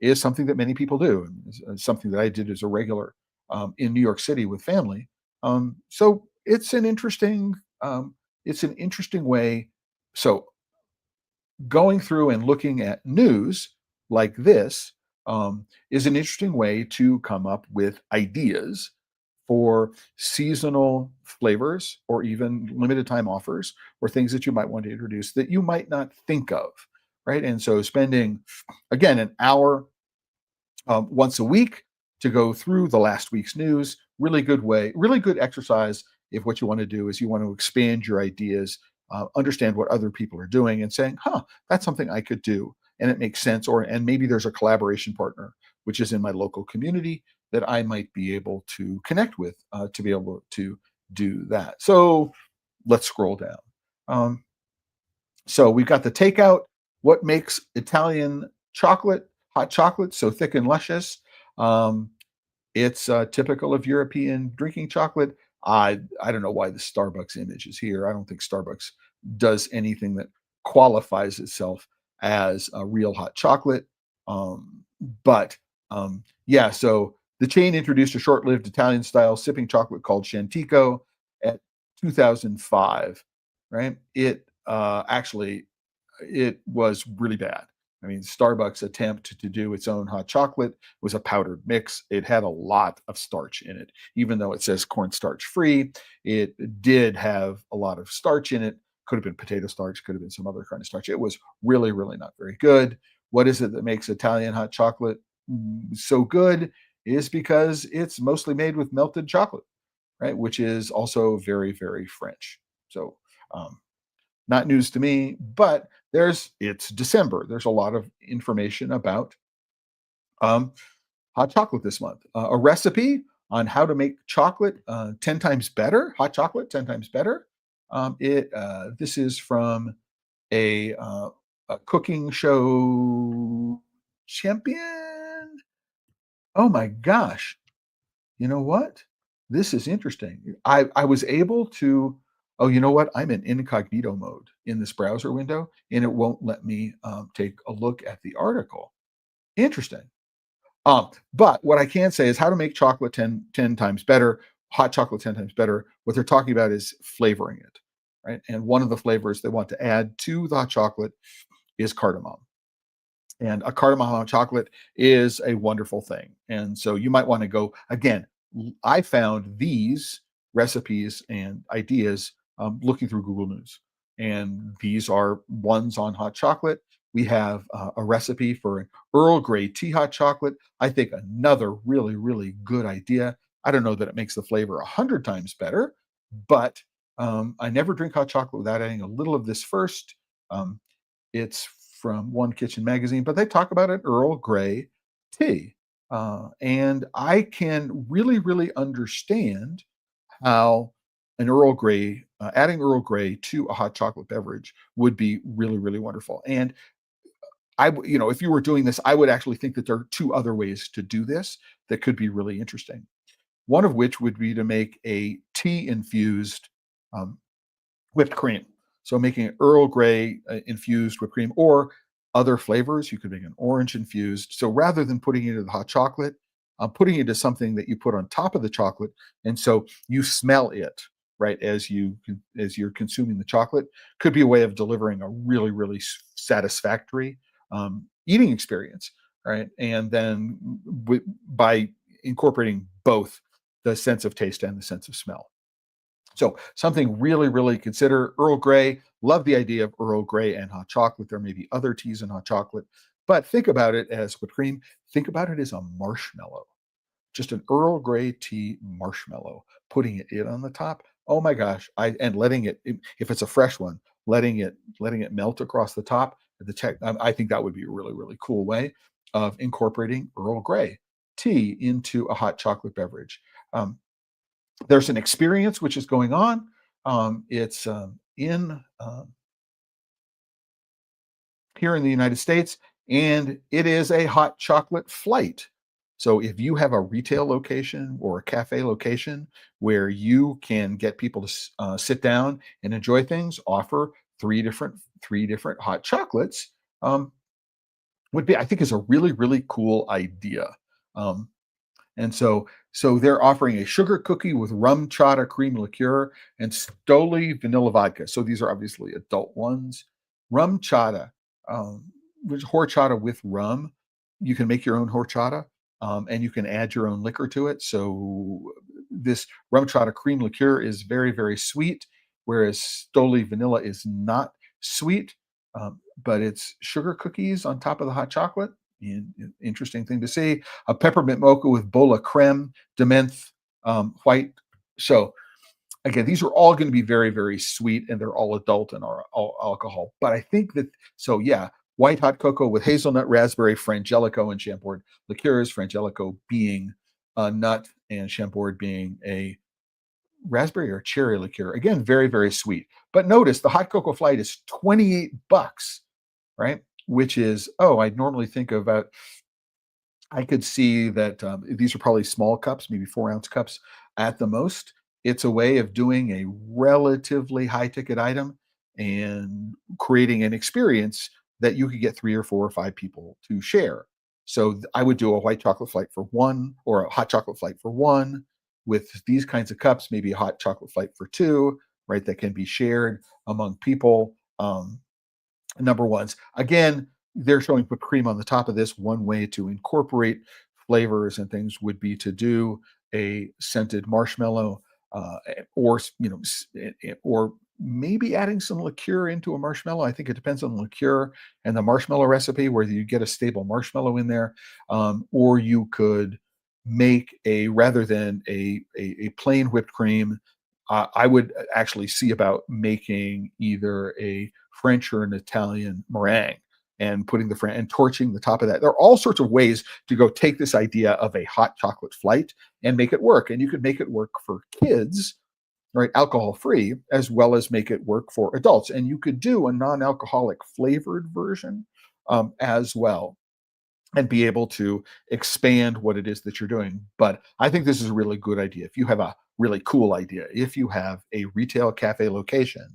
is something that many people do. It's something that I did as a regular in New York City with family. So it's an interesting way. So going through and looking at news like this is an interesting way to come up with ideas for seasonal flavors or even limited time offers or things that you might want to introduce that you might not think of, right? And so spending, again, an hour once a week to go through the last week's news, really good way, really good exercise if what you want to do is you want to expand your ideas, understand what other people are doing and saying, that's something I could do. And it makes sense. And maybe there's a collaboration partner, which is in my local community that I might be able to connect with to be able to do that. So let's scroll down. So we've got the takeout. What makes Italian chocolate, hot chocolate, so thick and luscious? It's typical of European drinking chocolate. I don't know why the Starbucks image is here. I don't think Starbucks does anything that qualifies itself as a real hot chocolate. But yeah, so the chain introduced a short-lived Italian-style sipping chocolate called Shantico at 2005, right? It was really bad. I mean, Starbucks' attempt to do its own hot chocolate was a powdered mix. It had a lot of starch in it. Even though it says cornstarch free, it did have a lot of starch in it. Could have been potato starch, could have been some other kind of starch. It was really, really not very good. What is it that makes Italian hot chocolate so good? Is because it's mostly made with melted chocolate, right? Which is also very, very French. So, not news to me, but it's December. There's a lot of information about hot chocolate this month. A recipe on how to make chocolate 10 times better, hot chocolate 10 times better. This is from a cooking show champion. Oh my gosh. You know what? This is interesting. I was able to, oh, you know what? I'm in incognito mode in this browser window, and it won't let me take a look at the article. Interesting. But what I can say is how to make chocolate 10 times better, hot chocolate 10 times better. What they're talking about is flavoring it, right? And one of the flavors they want to add to the hot chocolate is cardamom. And a cardamom hot chocolate is a wonderful thing. And so you might want to go again. I found these recipes and ideas looking through Google News. And these are ones on hot chocolate. We have a recipe for an Earl Grey tea hot chocolate. I think another really, really good idea. I don't know that it makes the flavor 100 times better, but I never drink hot chocolate without adding a little of this first. It's from One Kitchen Magazine, but they talk about an Earl Grey tea. And I can really, really understand how an Earl Grey, adding Earl Grey to a hot chocolate beverage would be really, really wonderful. And if you were doing this, I would actually think that there are two other ways to do this that could be really interesting. One of which would be to make a tea infused whipped cream. So making Earl Grey infused whipped cream or other flavors. You could make an orange infused. So rather than putting it into the hot chocolate, putting it into something that you put on top of the chocolate, and so you smell it right as you're consuming the chocolate. Could be a way of delivering a really, really satisfactory eating experience, right? And then by incorporating both the sense of taste and the sense of smell. So something really, really consider. Earl Grey. Love the idea of Earl Grey and hot chocolate. There may be other teas in hot chocolate, but think about it as whipped cream. Think about it as a marshmallow, just an Earl Grey tea marshmallow, putting it in on the top. Oh my gosh. And letting it, if it's a fresh one, letting it melt across the top. I think that would be a really, really cool way of incorporating Earl Grey tea into a hot chocolate beverage. There's an experience which is going on. It's in here in the United States, and it is a hot chocolate flight. So if you have a retail location or a cafe location where you can get people to sit down and enjoy things, offer three different hot chocolates, I think is a really, really cool idea. And so they're offering a sugar cookie with rum chata cream liqueur and Stoli vanilla vodka. So these are obviously adult ones. Rum chata. um, which horchata with rum. You can make your own horchata, and you can add your own liquor to it. So this rum chata cream liqueur is very, very sweet, whereas Stoli vanilla is not sweet, but it's sugar cookies on top of the hot chocolate. Interesting thing to see. A peppermint mocha with bola creme, dementhe, white. So again, these are all going to be very, very sweet, and they're all adult and are all alcohol. But I think that, so yeah, white hot cocoa with hazelnut, raspberry, frangelico, and chambord liqueurs. Frangelico being a nut, and chambord being a raspberry or cherry liqueur. Again, very, very sweet. But notice the hot cocoa flight is $28, right? Which is, oh, I'd normally think about, I could see that these are probably small cups, maybe 4-ounce cups at the most. It's a way of doing a relatively high ticket item and creating an experience that you could get 3 or 4 or 5 people to share. So I would do a white chocolate flight for one, or a hot chocolate flight for one with these kinds of cups, maybe a hot chocolate flight for two, right? That can be shared among people. Number ones. Again, they're showing whipped cream on the top of this. One way to incorporate flavors and things would be to do a scented marshmallow, or or maybe adding some liqueur into a marshmallow. I think it depends on the liqueur and the marshmallow recipe, whether you get a stable marshmallow in there, or you could make a, rather than a plain whipped cream. I would actually see about making either a French or an Italian meringue and putting the and torching the top of that. There are all sorts of ways to go take this idea of a hot chocolate flight and make it work. And you could make it work for kids, right, alcohol free, as well as make it work for adults. And you could do a non-alcoholic flavored version, as well, and be able to expand what it is that you're doing. But I think this is a really good idea. If you have a really cool idea, if you have a retail cafe location,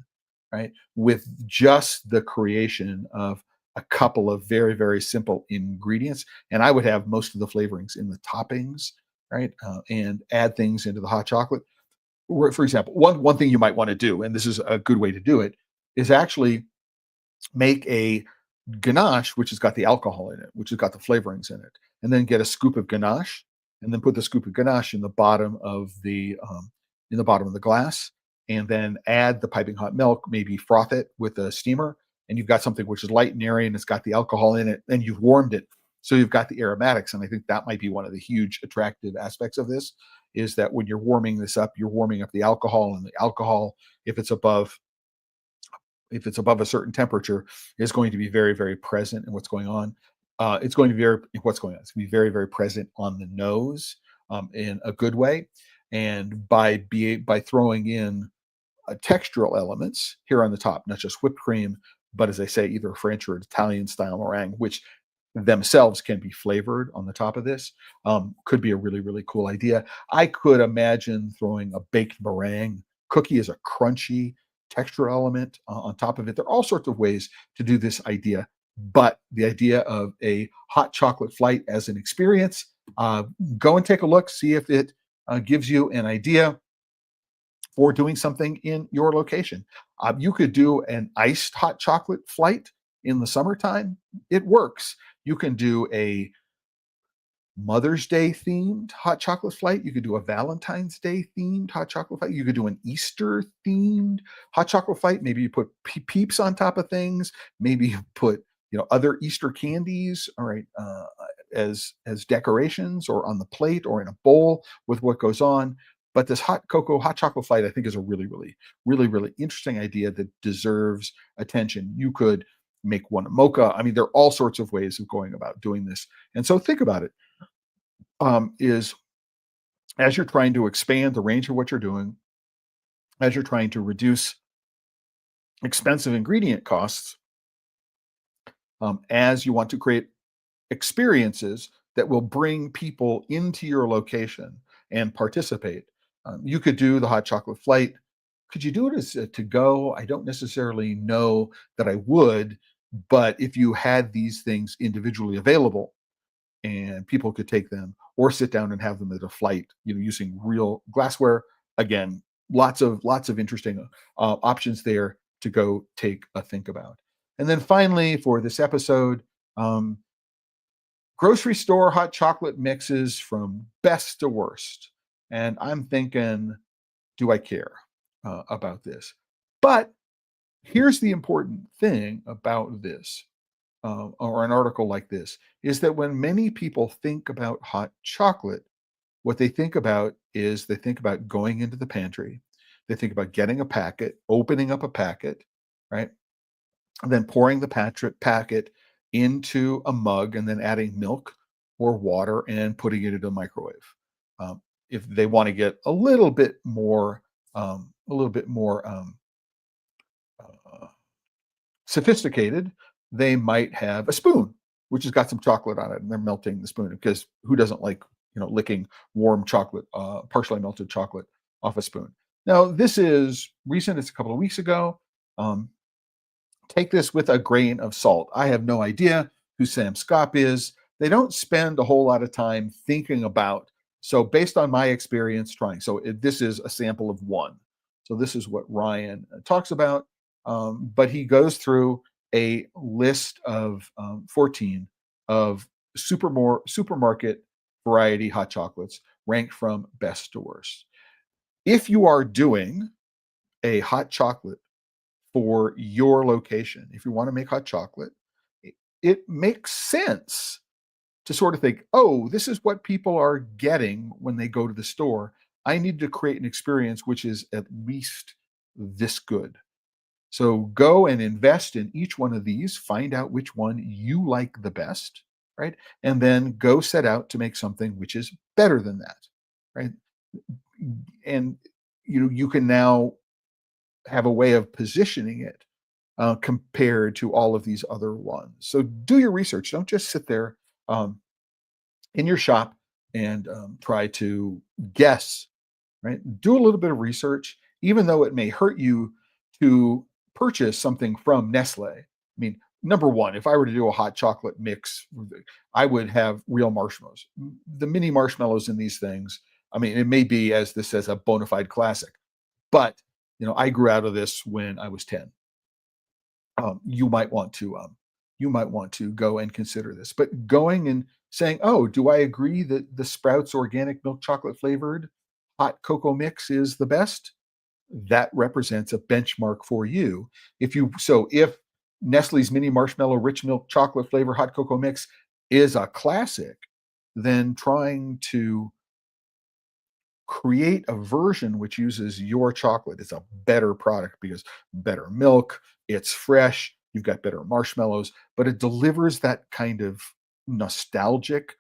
right, with just the creation of a couple of very, very simple ingredients, and I would have most of the flavorings in the toppings, right, and add things into the hot chocolate. For example, one thing you might want to do, and this is a good way to do it, is actually make a ganache, which has got the alcohol in it, which has got the flavorings in it, and then get a scoop of ganache, and then put the scoop of ganache in the bottom of the glass, and then add the piping hot milk, maybe froth it with a steamer, and you've got something which is light and airy, and it's got the alcohol in it, and you've warmed it, so you've got the aromatics. And I think that might be one of the huge attractive aspects of this, is that when you're warming this up, you're warming up the alcohol, and the alcohol, if it's above a certain temperature, is going to be very, very present in what's going on. It's going to be what's going on. It's going to be very, very present on the nose, in a good way. And by throwing in textural elements here on the top, not just whipped cream, but as I say, either a French or Italian style meringue, which themselves can be flavored on the top of this, could be a really, really cool idea. I could imagine throwing a baked meringue cookie as a crunchy texture element on top of it. There are all sorts of ways to do this idea, but the idea of a hot chocolate flight as an experience, go and take a look, see if it gives you an idea for doing something in your location. You could do an iced hot chocolate flight in the summertime. It works. You can do a Mother's Day themed hot chocolate flight. You could do a Valentine's Day themed hot chocolate flight. You could do an Easter themed hot chocolate flight. Maybe you put peeps on top of things. Maybe you put, other Easter candies, all right, as decorations, or on the plate, or in a bowl with what goes on. But this hot chocolate flight, I think, is a really, really, really, really interesting idea that deserves attention. You could make one a mocha. I mean, there are all sorts of ways of going about doing this. And so think about it. Is as you're trying to expand the range of what you're doing, as you're trying to reduce expensive ingredient costs, as you want to create experiences that will bring people into your location and participate. You could do the hot chocolate flight. Could you do it as a to go? I don't necessarily know that I would, but if you had these things individually available and people could take them or sit down and have them at a flight, using real glassware, again, lots of interesting options there to go take a think about. And then finally, for this episode, grocery store hot chocolate mixes from best to worst. And I'm thinking, do I care about this? But here's the important thing about this, or an article like this, is that when many people think about hot chocolate, what they think about is they think about going into the pantry. They think about getting a packet, opening up a packet, right? And then pouring the packet into a mug and then adding milk or water and putting it into the microwave. If they want to get a little bit more, uh, sophisticated, they might have a spoon, which has got some chocolate on it, and they're melting the spoon because who doesn't like licking warm chocolate, partially melted chocolate off a spoon? Now, this is recent; it's a couple of weeks ago. Um, Take this with a grain of salt. I have no idea who Sam Scott is. They don't spend a whole lot of time thinking about. So, based on my experience trying, this is a sample of one. So, this is what Ryan talks about. But he goes through a list of 14 of supermarket variety hot chocolates ranked from best to worst. If you are doing a hot chocolate for your location, if you want to make hot chocolate, it makes sense to sort of think, oh, this is what people are getting when they go to the store. I need to create an experience which is at least this good. So go and invest in each one of these, find out which one you like the best, right? And then go set out to make something which is better than that, right? And you can now have a way of positioning it compared to all of these other ones. So do your research. Don't just sit there in your shop and try to guess, right? Do a little bit of research, even though it may hurt you to purchase something from Nestle. I mean, number one, if I were to do a hot chocolate mix, I would have real marshmallows. The mini marshmallows in these things, I mean, it may be, as this says, a bona fide classic, but I grew out of this when I was 10. You might want to go and consider this, but going and saying, oh, do I agree that the Sprouts organic milk chocolate flavored hot cocoa mix is the best? That represents a benchmark for you. If Nestle's mini marshmallow rich milk chocolate flavor hot cocoa mix is a classic, then trying to create a version which uses your chocolate is a better product because better milk, it's fresh, you've got better marshmallows, but it delivers that kind of nostalgic,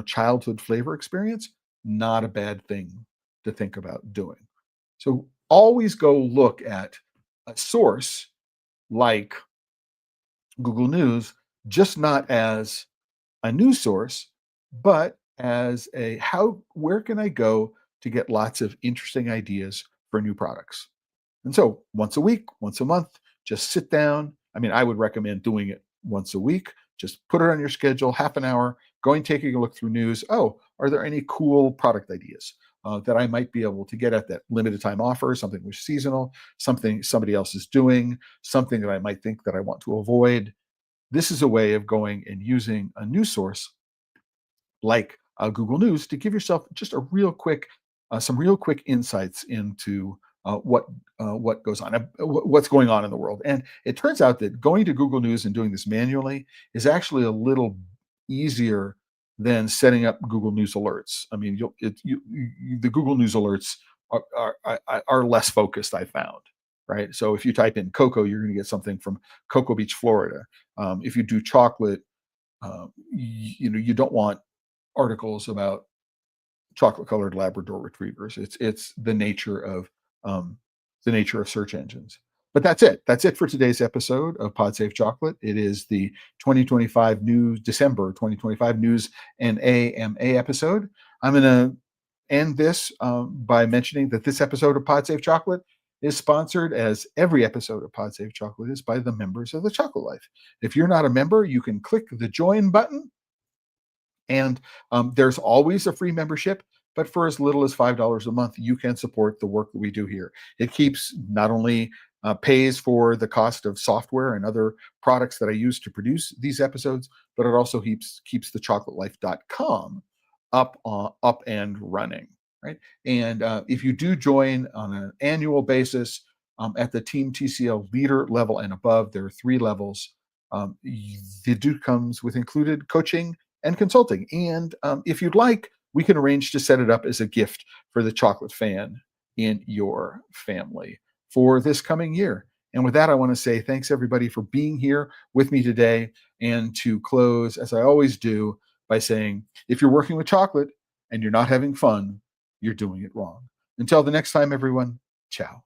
childhood flavor experience. Not a bad thing to think about doing. So always go look at a source like Google News, just not as a news source, but as where can I go to get lots of interesting ideas for new products? And so once a week, once a month, just sit down. I mean, I would recommend doing it once a week. Just put it on your schedule, half an hour, going, taking a look through news. Oh, are there any cool product ideas that I might be able to get at that limited time offer, something which is seasonal, something somebody else is doing, something that I might think that I want to avoid? This is a way of going and using a news source like Google News to give yourself just some real quick insights into what goes on, what's going on in the world. And it turns out that going to Google News and doing this manually is actually a little easier than setting up Google News alerts. I mean, the Google News alerts are less focused, I found. Right. So if you type in cocoa, you're going to get something from Cocoa Beach, Florida. If you do chocolate, you don't want articles about chocolate colored Labrador retrievers. It's the nature of search engines. But that's it. That's it for today's episode of PodSafe Chocolate. It is the December 2025 News and AMA episode. I'm going to end this by mentioning that this episode of PodSafe Chocolate is sponsored, as every episode of PodSafe Chocolate is, by the members of the Chocolate Life. If you're not a member, you can click the join button, and there's always a free membership, but for as little as $5 a month, you can support the work that we do here. It keeps not only pays for the cost of software and other products that I use to produce these episodes, but it also keeps the chocolatelife.com up and running, right? And if you do join on an annual basis at the Team TCL leader level and above, there are 3 levels. The do comes with included coaching and consulting. And if you'd like, we can arrange to set it up as a gift for the chocolate fan in your family for this coming year. And with that, I want to say thanks everybody for being here with me today. And to close, as I always do, by saying, if you're working with chocolate and you're not having fun, you're doing it wrong. Until the next time, everyone, ciao.